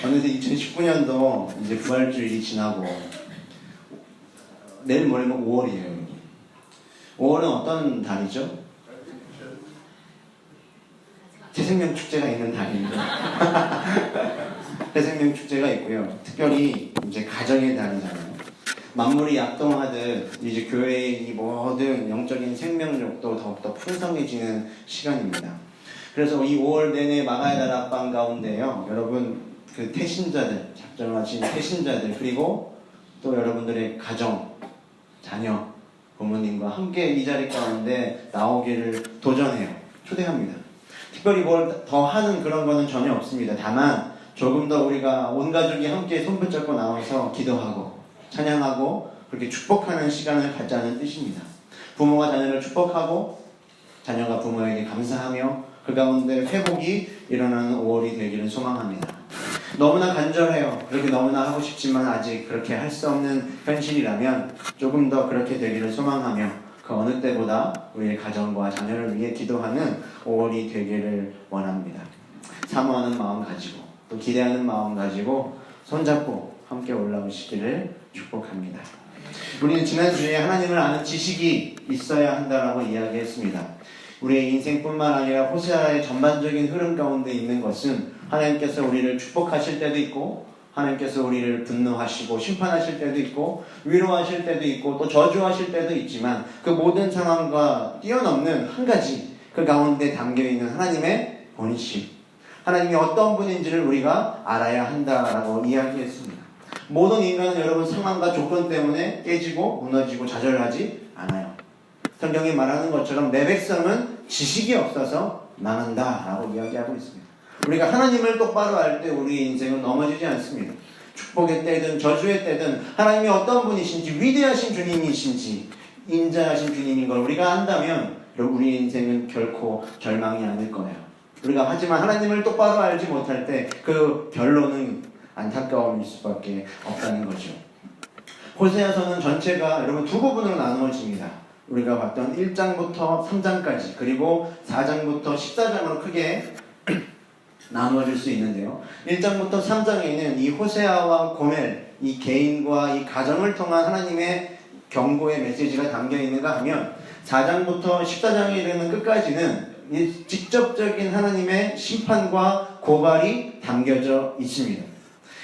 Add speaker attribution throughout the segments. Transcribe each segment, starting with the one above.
Speaker 1: 어느새 2019년도 이제 부활주일이 지나고 내일 모레면 5월이에요. 5월은 어떤 달이죠? 새생명 축제가 있는 달입니다. 새생명 축제가 있고요. 특별히 이제 가정의 달이잖아요. 만물이 약동하듯 이제 교회의 이 모든 영적인 생명력도 더욱더 풍성해지는 시간입니다. 그래서 이 5월 내내 마가의 달 앞방 가운데요, 여러분 그 태신자들, 작정하신 태신자들, 그리고 또 여러분들의 가정, 자녀, 부모님과 함께 이 자리 가운데 나오기를 도전해요. 초대합니다. 특별히 뭘 더 하는 그런 거는 전혀 없습니다. 다만 조금 더 우리가 온 가족이 함께 손붙잡고 나와서 기도하고 찬양하고 그렇게 축복하는 시간을 갖자는 뜻입니다. 부모가 자녀를 축복하고 자녀가 부모에게 감사하며 그 가운데 회복이 일어나는 5월이 되기를 소망합니다. 너무나 간절해요. 그렇게 너무나 하고 싶지만 아직 그렇게 할 수 없는 현실이라면 조금 더 그렇게 되기를 소망하며 그 어느 때보다 우리의 가정과 자녀를 위해 기도하는 5월이 되기를 원합니다. 사모하는 마음 가지고 또 기대하는 마음 가지고 손잡고 함께 올라오시기를 축복합니다. 우리는 지난주에 하나님을 아는 지식이 있어야 한다라고 이야기했습니다. 우리의 인생뿐만 아니라 호세아의 전반적인 흐름 가운데 있는 것은 하나님께서 우리를 축복하실 때도 있고 하나님께서 우리를 분노하시고 심판하실 때도 있고 위로하실 때도 있고 또 저주하실 때도 있지만 그 모든 상황과 뛰어넘는 한 가지, 그 가운데 담겨있는 하나님의 본심, 하나님이 어떤 분인지를 우리가 알아야 한다라고 이야기했습니다. 모든 인간은 여러분 상황과 조건 때문에 깨지고 무너지고 좌절하지 않아요. 성경이 말하는 것처럼 내 백성은 지식이 없어서 망한다라고 이야기하고 있습니다. 우리가 하나님을 똑바로 알 때 우리의 인생은 넘어지지 않습니다. 축복의 때든 저주의 때든 하나님이 어떤 분이신지, 위대하신 주님이신지, 인자하신 주님인 걸 우리가 안다면 우리의 인생은 결코 절망이 아닐 거예요. 우리가 하지만 하나님을 똑바로 알지 못할 때 그 결론은 안타까움일 수밖에 없다는 거죠. 호세아서는 전체가 여러분 두 부분으로 나누어집니다. 우리가 봤던 1장부터 3장까지 그리고 4장부터 14장으로 크게 나누어질 수 있는데요. 1장부터 3장에는 이 호세아와 고멜, 이 개인과 이 가정을 통한 하나님의 경고의 메시지가 담겨 있는가 하면 4장부터 14장에 이르는 끝까지는 이 직접적인 하나님의 심판과 고발이 담겨져 있습니다.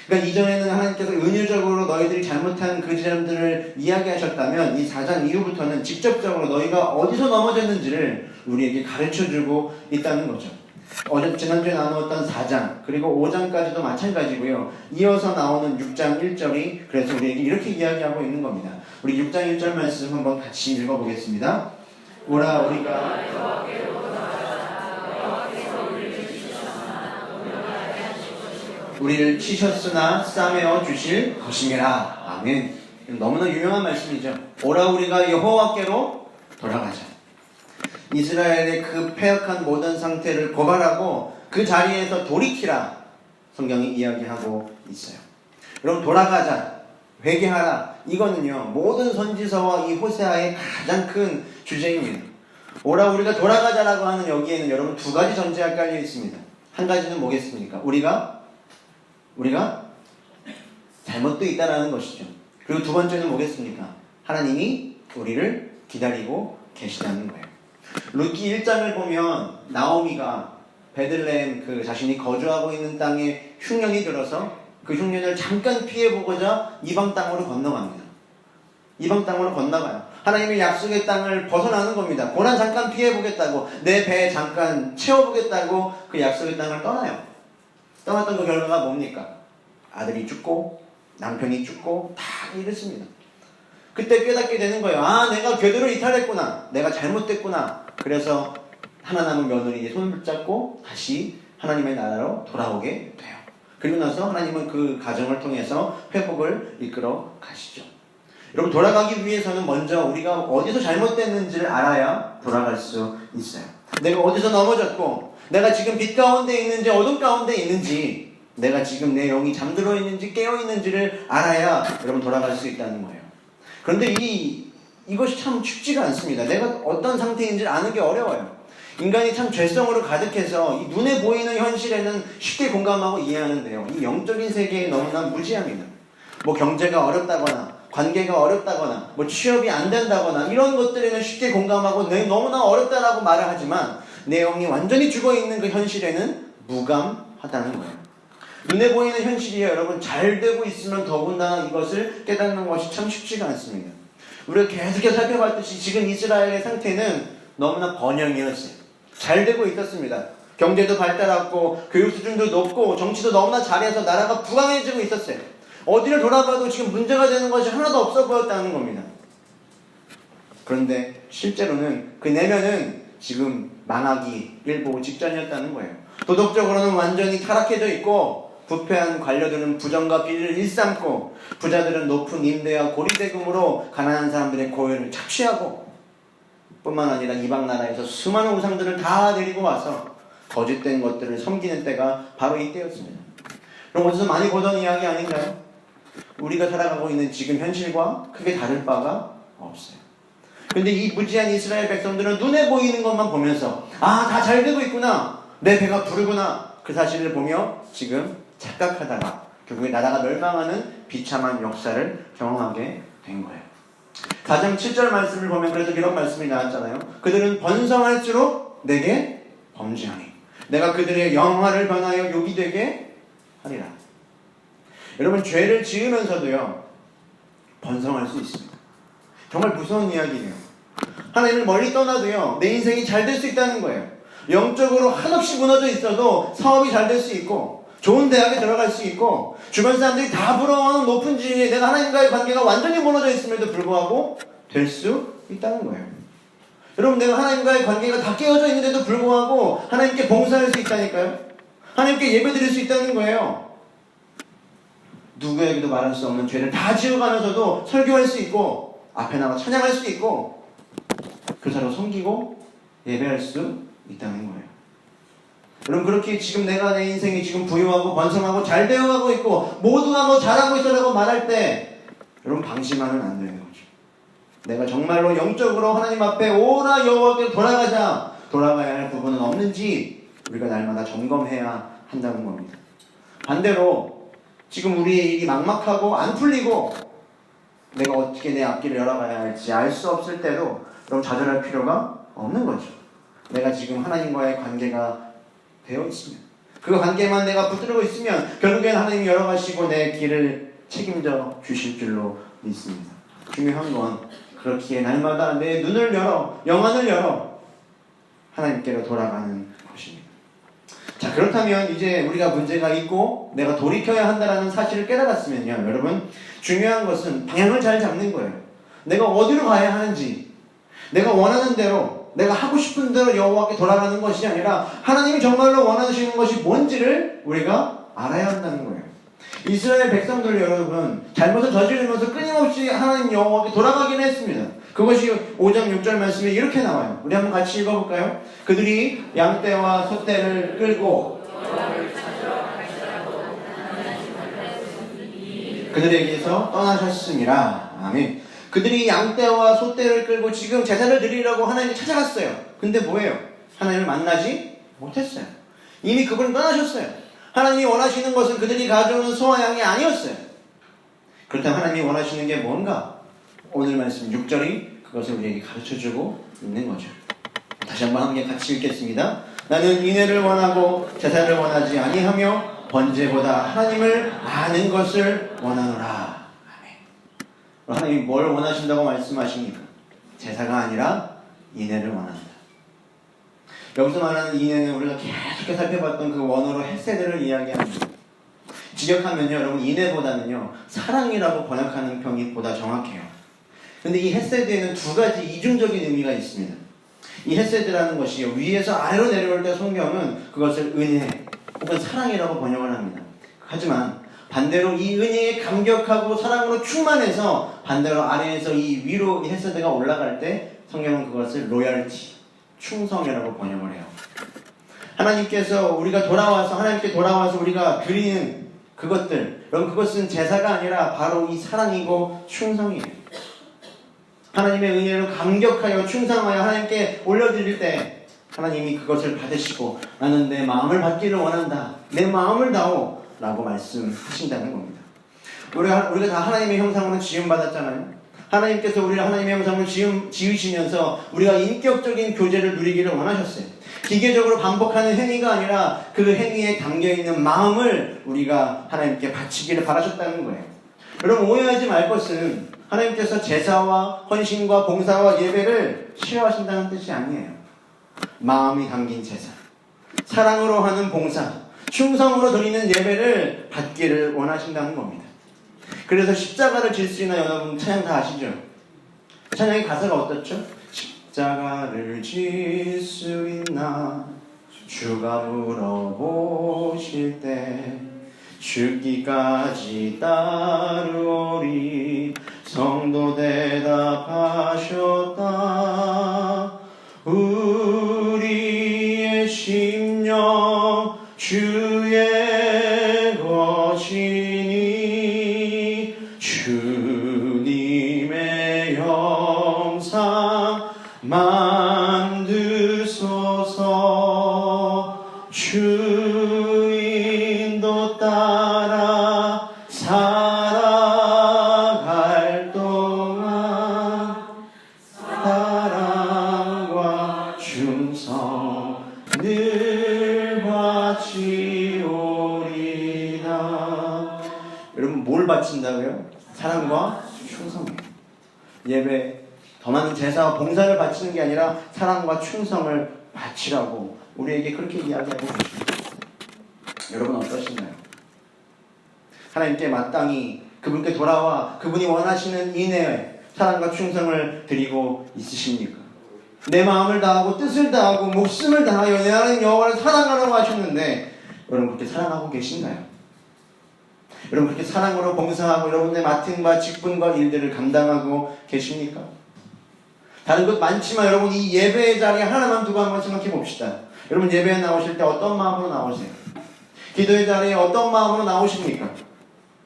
Speaker 1: 그러니까 이전에는 하나님께서 은유적으로 너희들이 잘못한 그 점들을 이야기하셨다면 이 4장 이후부터는 직접적으로 너희가 어디서 넘어졌는지를 우리에게 가르쳐주고 있다는 거죠. 지난주에 나누었던 4장 그리고 5장까지도 마찬가지고요. 이어서 나오는 6장 1절이 그래서 우리에게 이렇게 이야기하고 있는 겁니다. 우리 6장 1절 말씀 한번 같이 읽어보겠습니다. 오라 우리가 우리를 치셨으나 싸매어 주실 것이니라. 아멘. 너무나 유명한 말씀이죠. 오라 우리가 여호와께로 돌아가자. 이스라엘의 그 패역한 모든 상태를 고발하고 그 자리에서 돌이키라. 성경이 이야기하고 있어요. 여러분 돌아가자. 회개하라. 이거는요. 모든 선지서와 이 호세아의 가장 큰 주제입니다. 오라 우리가 돌아가자라고 하는 여기에는 여러분 두 가지 전제가 깔려 있습니다. 한 가지는 뭐겠습니까? 우리가 잘못되어 있다는 것이죠. 그리고 두 번째는 뭐겠습니까? 하나님이 우리를 기다리고 계시다는 거예요. 룻기 1장을 보면 나오미가 베들레헴 그 자신이 거주하고 있는 땅에 흉년이 들어서 그 흉년을 잠깐 피해보고자 이방 땅으로 건너갑니다. 이방 땅으로 건너가요. 하나님의 약속의 땅을 벗어나는 겁니다. 고난 잠깐 피해보겠다고, 내 배에 잠깐 채워보겠다고 그 약속의 땅을 떠나요. 떠났던 그 결과가 뭡니까? 아들이 죽고 남편이 죽고 다 이랬습니다. 그때 깨닫게 되는 거예요. 아, 내가 궤도를 이탈했구나. 내가 잘못됐구나. 그래서 하나 남은 며느리의 손을 붙잡고 다시 하나님의 나라로 돌아오게 돼요. 그리고 나서 하나님은 그 가정을 통해서 회복을 이끌어 가시죠. 여러분 돌아가기 위해서는 먼저 우리가 어디서 잘못됐는지를 알아야 돌아갈 수 있어요. 내가 어디서 넘어졌고 내가 지금 빛 가운데 있는지 어둠 가운데 있는지 내가 지금 내 영이 잠들어 있는지 깨어 있는지를 알아야 여러분 돌아갈 수 있다는 거예요. 그런데 이것이 참 쉽지가 않습니다. 내가 어떤 상태인지를 아는 게 어려워요. 인간이 참 죄성으로 가득해서 이 눈에 보이는 현실에는 쉽게 공감하고 이해하는데요. 이 영적인 세계에 너무나 무지합니다. 뭐 경제가 어렵다거나 관계가 어렵다거나 뭐 취업이 안 된다거나 이런 것들에는 쉽게 공감하고 너무나 어렵다라고 말을 하지만 내 영이 완전히 죽어있는 그 현실에는 무감하다는 거예요. 눈에 보이는 현실이 여러분 잘 되고 있으면 더군다나 이것을 깨닫는 것이 참 쉽지가 않습니다. 우리가 계속해서 살펴봤듯이 지금 이스라엘의 상태는 너무나 번영이었어요. 잘 되고 있었습니다. 경제도 발달했고 교육 수준도 높고 정치도 너무나 잘해서 나라가 부강해지고 있었어요. 어디를 돌아봐도 지금 문제가 되는 것이 하나도 없어 보였다는 겁니다. 그런데 실제로는 그 내면은 지금 망하기 일보 직전이었다는 거예요. 도덕적으로는 완전히 타락해져 있고 부패한 관료들은 부정과 비리를 일삼고 부자들은 높은 임대와 고리대금으로 가난한 사람들의 고요를 착취하고 뿐만 아니라 이방 나라에서 수많은 우상들을 다 데리고 와서 거짓된 것들을 섬기는 때가 바로 이때였습니다. 그럼 어디서 많이 보던 이야기 아닌가요? 우리가 살아가고 있는 지금 현실과 크게 다를 바가 없어요. 근데 이 무지한 이스라엘 백성들은 눈에 보이는 것만 보면서 다 잘 되고 있구나, 내 배가 부르구나, 그 사실을 보며 지금 착각하다가 결국에 나라가 멸망하는 비참한 역사를 경험하게 된 거예요. 4장 7절 말씀을 보면 그래서 이런 말씀이 나왔잖아요. 그들은 번성할수록 내게 범죄하니 내가 그들의 영화를 변하여 욕이 되게 하리라. 여러분 죄를 지으면서도요 번성할 수 있습니다. 정말 무서운 이야기예요. 하나님을 멀리 떠나도요 내 인생이 잘 될 수 있다는 거예요. 영적으로 한없이 무너져 있어도 사업이 잘 될 수 있고 좋은 대학에 들어갈 수 있고 주변 사람들이 다 부러워하는 높은 지위에 내가 하나님과의 관계가 완전히 무너져 있음에도 불구하고 될 수 있다는 거예요. 여러분 내가 하나님과의 관계가 다 깨어져 있는데도 불구하고 하나님께 봉사할 수 있다니까요. 하나님께 예배드릴 수 있다는 거예요. 누구에게도 말할 수 없는 죄를 다 지어가면서도 설교할 수 있고 앞에 나가 찬양할 수 있고 교사로 섬기고 예배할 수 있다는 거예요. 여러분 그렇게 지금 내가 내 인생이 지금 부유하고 번성하고 잘 되어가고 있고 모두가 뭐 잘하고 있어라고 말할 때 여러분 방심하면 안 되는 거죠. 내가 정말로 영적으로 하나님 앞에 오라 여호와께 돌아가야 할 부분은 없는지 우리가 날마다 점검해야 한다는 겁니다. 반대로 지금 우리의 일이 막막하고 안 풀리고 내가 어떻게 내 앞길을 열어가야 할지 알 수 없을 때도 그럼 좌절할 필요가 없는 거죠. 내가 지금 하나님과의 관계가 되어 있으면 그 관계만 내가 붙들고 있으면 결국엔 하나님이 열어가시고 내 길을 책임져 주실 줄로 믿습니다. 중요한 건 그렇기에 날마다 내 눈을 열어 영안을 열어 하나님께로 돌아가는 것입니다. 자 그렇다면 이제 우리가 문제가 있고 내가 돌이켜야 한다는 사실을 깨달았으면요 여러분 중요한 것은 방향을 잘 잡는 거예요. 내가 어디로 가야 하는지 내가 원하는 대로 내가 하고 싶은 대로 여호와께 돌아가는 것이 아니라 하나님이 정말로 원하시는 것이 뭔지를 우리가 알아야 한다는 거예요. 이스라엘 백성들 여러분 잘못을 저지르면서 끊임없이 하나님 여호와께 돌아가긴 했습니다. 그것이 5장 6절 말씀에 이렇게 나와요. 우리 한번 같이 읽어볼까요? 그들이 양떼와 소떼를 끌고 그들에게서 떠나셨습니다. 아멘. 그들이 양떼와 소떼를 끌고 지금 제사를 드리려고 하나님을 찾아갔어요. 근데 뭐예요? 하나님을 만나지 못했어요. 이미 그분은 떠나셨어요. 하나님이 원하시는 것은 그들이 가져오는 소와 양이 아니었어요. 그렇다면 하나님이 원하시는 게 뭔가? 오늘 말씀 6절이 그것을 우리에게 가르쳐주고 있는 거죠. 다시 한번 함께 같이 읽겠습니다. 나는 인애를 원하고 제사를 원하지 아니하며 번제보다 하나님을 아는 것을 원하노라. 하나님이 뭘 원하신다고 말씀하십니까? 제사가 아니라 인애를 원한다. 여기서 말하는 인애는 우리가 계속해서 살펴봤던 그 원어로 헤세드를 이야기합니다. 직역하면요 여러분 인애보다는요 사랑이라고 번역하는 편이 보다 정확해요. 근데 이 헤세드에는 두 가지 이중적인 의미가 있습니다. 이 헤세드라는 것이 위에서 아래로 내려올 때 성경은 그것을 은혜 혹은 사랑이라고 번역을 합니다. 하지만 반대로 이 은혜에 감격하고 사랑으로 충만해서 반대로 아래에서 이 위로 이 헤세드가 올라갈 때 성경은 그것을 로열티, 충성이라고 번역을 해요. 하나님께서 우리가 돌아와서 하나님께 돌아와서 우리가 드리는 그것들 여러분 그것은 제사가 아니라 바로 이 사랑이고 충성이에요. 하나님의 은혜로 감격하여 충성하여 하나님께 올려드릴 때 하나님이 그것을 받으시고 나는 내 마음을 받기를 원한다. 내 마음을 다오 라고 말씀하신다는 겁니다. 우리가 다 하나님의 형상으로 지음받았잖아요. 하나님께서 우리를 하나님의 형상으로 지으시면서 우리가 인격적인 교제를 누리기를 원하셨어요. 기계적으로 반복하는 행위가 아니라 그 행위에 담겨있는 마음을 우리가 하나님께 바치기를 바라셨다는 거예요. 여러분 오해하지 말 것은 하나님께서 제사와 헌신과 봉사와 예배를 싫어하신다는 뜻이 아니에요. 마음이 담긴 제사, 사랑으로 하는 봉사, 충성으로 드리는 예배를 받기를 원하신다는 겁니다. 그래서 십자가를 질 수 있나 여러분 찬양 다 아시죠? 찬양의 가사가 어떻죠? 십자가를 질 수 있나 주가 물어보실 때 죽기까지 따르오리 성도 대답하셨다. 우리의 심령 주의 것이니 주님의 형상 만드소서. 주인도 따라 살아갈 동안 사랑과 충성 늘 바치오리다. 여러분 뭘 바친다고요? 사랑과 충성이에요. 예배, 더 많은 제사와 봉사를 바치는 게 아니라 사랑과 충성을 바치라고 우리에게 그렇게 이야기하고 계십니다. 여러분 어떠신가요? 하나님께 마땅히 그분께 돌아와 그분이 원하시는 인내에 사랑과 충성을 드리고 있으십니까? 내 마음을 다하고 뜻을 다하고 목숨을 다하여 내 하나님 여호와를 사랑하라고 하셨는데 여러분 그렇게 사랑하고 계신가요? 여러분 그렇게 사랑으로 봉사하고 여러분의 맡은 바 직분과 일들을 감당하고 계십니까? 다른 것 많지만 여러분 이 예배의 자리에 하나만 두고 한번 생각해 봅시다. 여러분 예배에 나오실 때 어떤 마음으로 나오세요? 기도의 자리에 어떤 마음으로 나오십니까?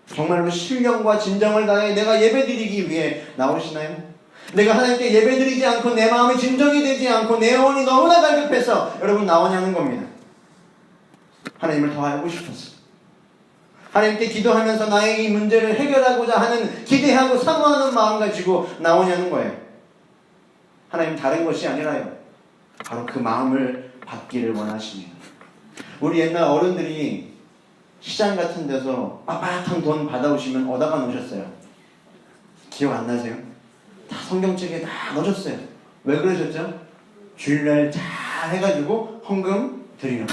Speaker 1: 정말로 신령과 진정을 다해 내가 예배 드리기 위해 나오시나요? 내가 하나님께 예배 드리지 않고 내 마음이 진정이 되지 않고 내 영혼이 너무나 갈급해서 여러분 나오냐는 겁니다. 하나님을 더 알고 싶어서 하나님께 기도하면서 나의 이 문제를 해결하고자 하는 기대하고 사모하는 마음 가지고 나오냐는 거예요. 하나님 다른 것이 아니라요. 바로 그 마음을 받기를 원하십니다. 우리 옛날 어른들이 시장 같은 데서 빳빳한 돈 받아오시면 어디다가 놓으셨어요? 기억 안 나세요? 다 성경책에 다 넣으셨어요. 왜 그러셨죠? 주일날 잘 해가지고 헌금 드리라고.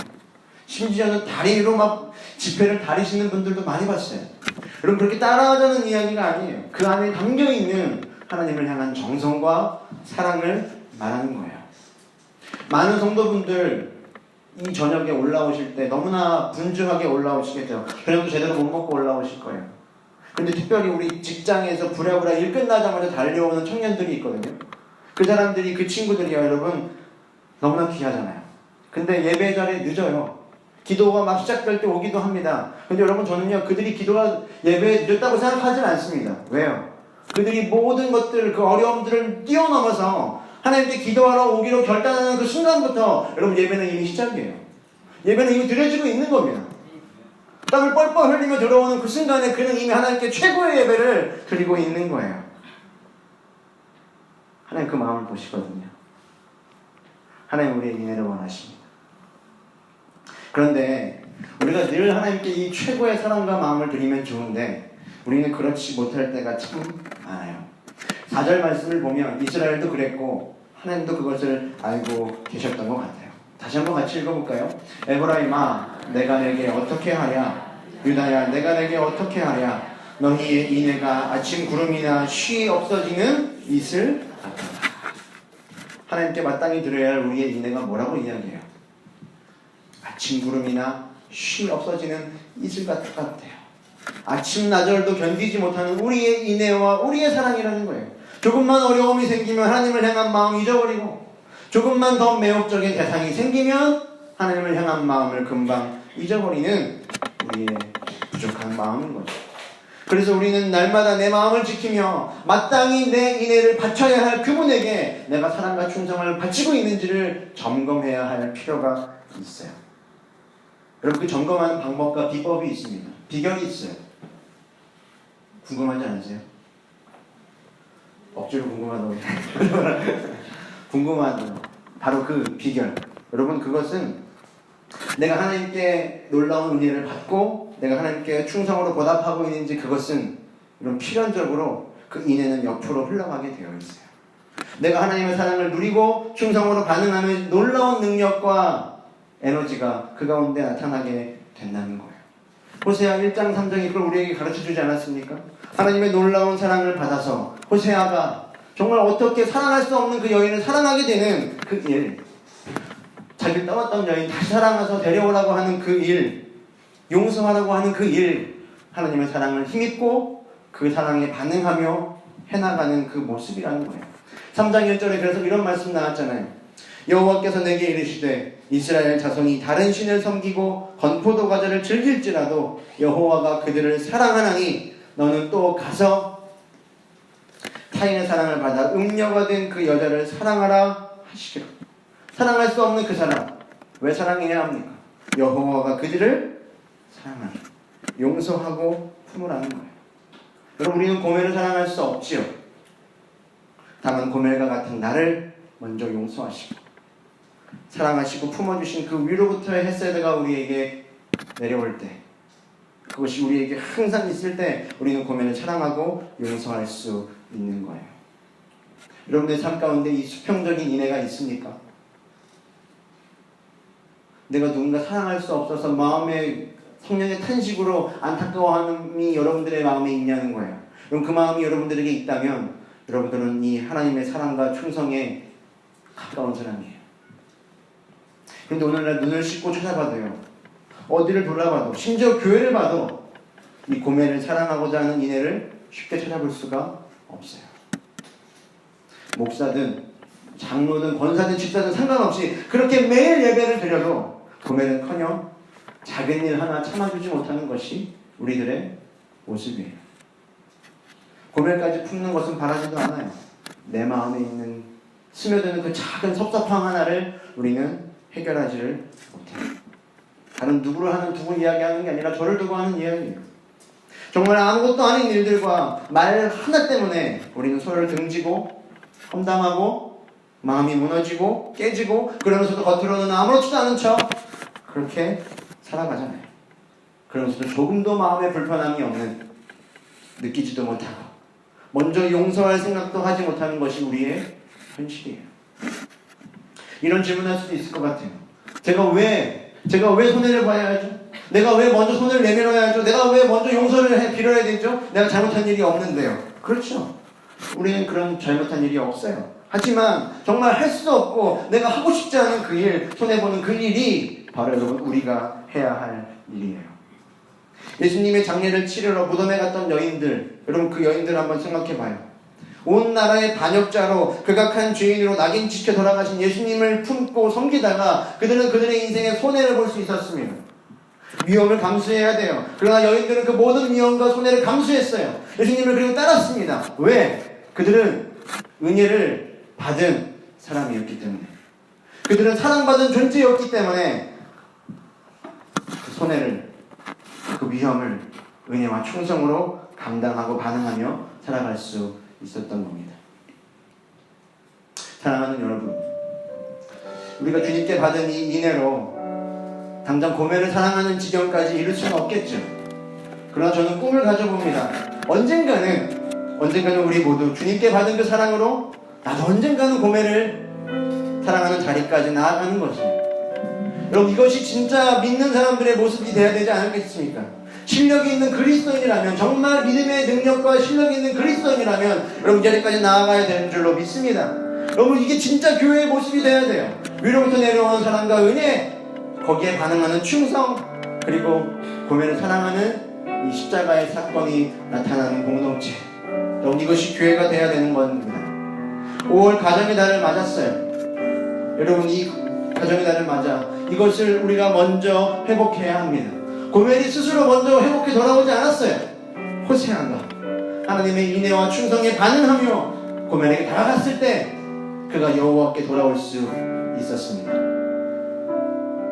Speaker 1: 심지어는 다리로 막 지폐를 다리시는 분들도 많이 봤어요. 여러분 그렇게 따라하자는 이야기가 아니에요. 그 안에 담겨있는 하나님을 향한 정성과 사랑을 말하는 거예요. 많은 성도분들 이 저녁에 올라오실 때 너무나 분주하게 올라오시겠죠. 저녁도 제대로 못 먹고 올라오실 거예요. 근데 특별히 우리 직장에서 부랴부랴 일 끝나자마자 달려오는 청년들이 있거든요. 그 사람들이 그 친구들이요 여러분 너무나 귀하잖아요. 근데 예배 자리에 늦어요. 기도가 막 시작될 때 오기도 합니다. 근데 여러분 저는요 그들이 기도가 예배에 늦었다고 생각하진 않습니다. 왜요? 그들이 모든 것들 그 어려움들을 뛰어넘어서 하나님께 기도하러 오기로 결단하는 그 순간부터 여러분 예배는 이미 시작이에요. 예배는 이미 드려지고 있는 겁니다. 땀을 뻘뻘 흘리며 들어오는 그 순간에 그는 이미 하나님께 최고의 예배를 드리고 있는 거예요. 하나님 그 마음을 보시거든요. 하나님 우리의 인내를 원하십니다. 그런데 우리가 늘 하나님께 이 최고의 사랑과 마음을 드리면 좋은데 우리는 그렇지 못할 때가 참 많아요. 4절 말씀을 보면 이스라엘도 그랬고 하나님도 그것을 알고 계셨던 것 같아요. 다시 한번 같이 읽어볼까요? 에브라임아 내가 내게 어떻게 하랴 유다야 내가 내게 어떻게 하랴 너희의 인애가 아침 구름이나 쉬 없어지는 이슬 같다. 하나님께 마땅히 드려야 할 우리의 인애가 뭐라고 이야기해요? 아침 구름이나 쉬 없어지는 이슬 같아요. 아침 나절도 견디지 못하는 우리의 인애와 우리의 사랑이라는 거예요. 조금만 어려움이 생기면 하나님을 향한 마음 잊어버리고 조금만 더 매혹적인 대상이 생기면 하나님을 향한 마음을 금방 잊어버리는 우리의 부족한 마음인 거죠. 그래서 우리는 날마다 내 마음을 지키며 마땅히 내 인애를 바쳐야 할 그분에게 내가 사랑과 충성을 바치고 있는지를 점검해야 할 필요가 있어요. 여러분, 그 점검하는 방법과 비법이 있습니다. 비결이 있어요. 궁금하지 않으세요? 억지로 궁금하다고 궁금한 바로 그 비결. 여러분, 그것은 내가 하나님께 놀라운 은혜를 받고 내가 하나님께 충성으로 보답하고 있는지, 그것은 이런 필연적으로 그 인해는 옆으로 흘러가게 되어 있어요. 내가 하나님의 사랑을 누리고 충성으로 반응하는 놀라운 능력과 에너지가 그 가운데 나타나게 된다는 거예요. 호세아 1장 3장이 그걸 우리에게 가르쳐주지 않았습니까? 하나님의 놀라운 사랑을 받아서 호세아가 정말 어떻게 사랑할 수 없는 그 여인을 사랑하게 되는 그 일, 자기를 떠났던 여인 다시 사랑해서 데려오라고 하는 그 일, 용서하라고 하는 그 일, 하나님의 사랑을 힘입고 그 사랑에 반응하며 해나가는 그 모습이라는 거예요. 3장 1절에 그래서 이런 말씀 나왔잖아요. 여호와께서 내게 이르시되 이스라엘 자손이 다른 신을 섬기고 건포도 과자를 즐길지라도 여호와가 그들을 사랑하나니 너는 또 가서 타인의 사랑을 받아 음녀가 된 그 여자를 사랑하라 하시기로. 사랑할 수 없는 그 사람, 왜 사랑해야 합니까? 여호와가 그들을 사랑하니 용서하고 품으라는 거예요. 여러분, 우리는 고멜을 사랑할 수 없지요. 다만 고멜과 같은 나를 먼저 용서하시고 사랑하시고 품어주신 그 위로부터의 헤세드가 우리에게 내려올 때, 그것이 우리에게 항상 있을 때 우리는 고멜을 사랑하고 용서할 수 있는 거예요. 여러분의 삶 가운데 이 수평적인 인애가 있습니까? 내가 누군가 사랑할 수 없어서 마음에 성령의 탄식으로 안타까워함이 여러분들의 마음에 있냐는 거예요. 그럼 그 마음이 여러분들에게 있다면 여러분들은 이 하나님의 사랑과 충성에 가까운 사람이에요. 그런데 오늘날 눈을 씻고 찾아봐도요, 어디를 돌아봐도, 심지어 교회를 봐도 이 고멜을 사랑하고자 하는 인애를 쉽게 찾아볼 수가 없어요. 목사든 장로든 권사든 집사든 상관없이 그렇게 매일 예배를 드려도 고멜은커녕 작은 일 하나 참아주지 못하는 것이 우리들의 모습이에요. 고멜까지 품는 것은 바라지도 않아요. 내 마음에 있는 스며드는 그 작은 섭섭함 하나를 우리는 해결하지를 못해요. 다른 누구를 하는 두고 이야기하는 게 아니라 저를 두고 하는 이야기예요. 정말 아무것도 아닌 일들과 말 하나 때문에 우리는 서로를 등지고 험담하고 마음이 무너지고 깨지고, 그러면서도 겉으로는 아무렇지도 않은 척 그렇게 살아가잖아요. 그러면서도 조금도 마음에 불편함이 없는, 느끼지도 못하고 먼저 용서할 생각도 하지 못하는 것이 우리의 현실이에요. 이런 질문할 수도 있을 것 같아요. 제가 왜 손해를 봐야 하죠? 내가 왜 먼저 손을 내밀어야 하죠? 내가 왜 먼저 용서를 빌어야 되죠? 내가 잘못한 일이 없는데요. 그렇죠. 우리는 그런 잘못한 일이 없어요. 하지만 정말 할 수 없고 내가 하고 싶지 않은 그 일, 손해보는 그 일이 바로 여러분 우리가 해야 할 일이에요. 예수님의 장례를 치르러 무덤에 갔던 여인들, 여러분 그 여인들 한번 생각해봐요. 온 나라의 반역자로 극악한 죄인으로 낙인 찍혀 돌아가신 예수님을 품고 섬기다가 그들은 그들의 인생에 손해를 볼 수 있었습니다. 위험을 감수해야 돼요. 그러나 여인들은 그 모든 위험과 손해를 감수했어요. 예수님을 그리고 따랐습니다. 왜? 그들은 은혜를 받은 사람이었기 때문에, 그들은 사랑받은 존재였기 때문에 그 손해를, 그 위험을 은혜와 충성으로 감당하고 반응하며 살아갈 수 있었던 겁니다. 사랑하는 여러분, 우리가 주님께 받은 이 인애로 당장 고멜을 사랑하는 지경까지 이룰 수는 없겠죠. 그러나 저는 꿈을 가져봅니다. 언젠가는 우리 모두 주님께 받은 그 사랑으로 나도 언젠가는 고멜을 사랑하는 자리까지 나아가는 것입니다. 여러분, 이것이 진짜 믿는 사람들의 모습이 되어야 되지 않겠습니까? 실력이 있는 그리스도인이라면, 정말 믿음의 능력과 실력이 있는 그리스도인이라면 여러분 이 자리까지 나아가야 되는 줄로 믿습니다. 여러분, 이게 진짜 교회의 모습이 되어야 돼요. 위로부터 내려오는 사랑과 은혜, 거기에 반응하는 충성, 그리고 고멜을 사랑하는 이 십자가의 사건이 나타나는 공동체. 여러분, 이것이 교회가 되어야 되는 겁니다. 5월 가정의 달을 맞았어요. 여러분, 이 가정의 달을 맞아 이것을 우리가 먼저 회복해야 합니다. 고멜이 스스로 먼저 회복해 돌아오지 않았어요. 호세아가 하나님의 인애와 충성에 반응하며 고멜에게 다가갔을 때 그가 여호와께 돌아올 수 있었습니다.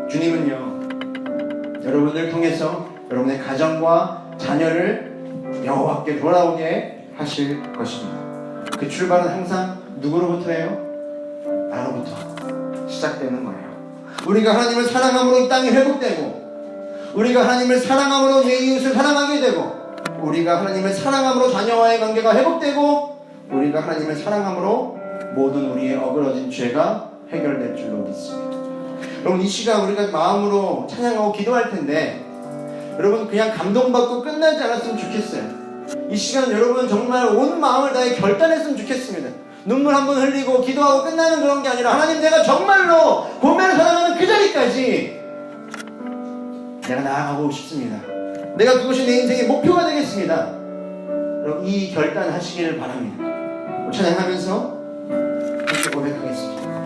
Speaker 1: 주님은요, 여러분을 통해서 여러분의 가정과 자녀를 여호와께 돌아오게 하실 것입니다. 그 출발은 항상 누구로부터예요? 나로부터 시작되는 거예요. 우리가 하나님을 사랑함으로 이 땅이 회복되고, 우리가 하나님을 사랑함으로 내 이웃을 사랑하게 되고, 우리가 하나님을 사랑함으로 자녀와의 관계가 회복되고, 우리가 하나님을 사랑함으로 모든 우리의 어그러진 죄가 해결될 줄로 믿습니다. 여러분, 이 시간 우리가 마음으로 찬양하고 기도할 텐데 여러분 그냥 감동받고 끝나지 않았으면 좋겠어요. 이 시간 여러분 정말 온 마음을 다해 결단했으면 좋겠습니다. 눈물 한번 흘리고 기도하고 끝나는 그런 게 아니라 하나님, 내가 정말로 고멜을 사랑하는 그 자리까지 내가 나아가고 싶습니다. 내가 그것이 내 인생의 목표가 되겠습니다. 여러분 이 결단하시기를 바랍니다. 찬양하면서 함께 고백하겠습니다.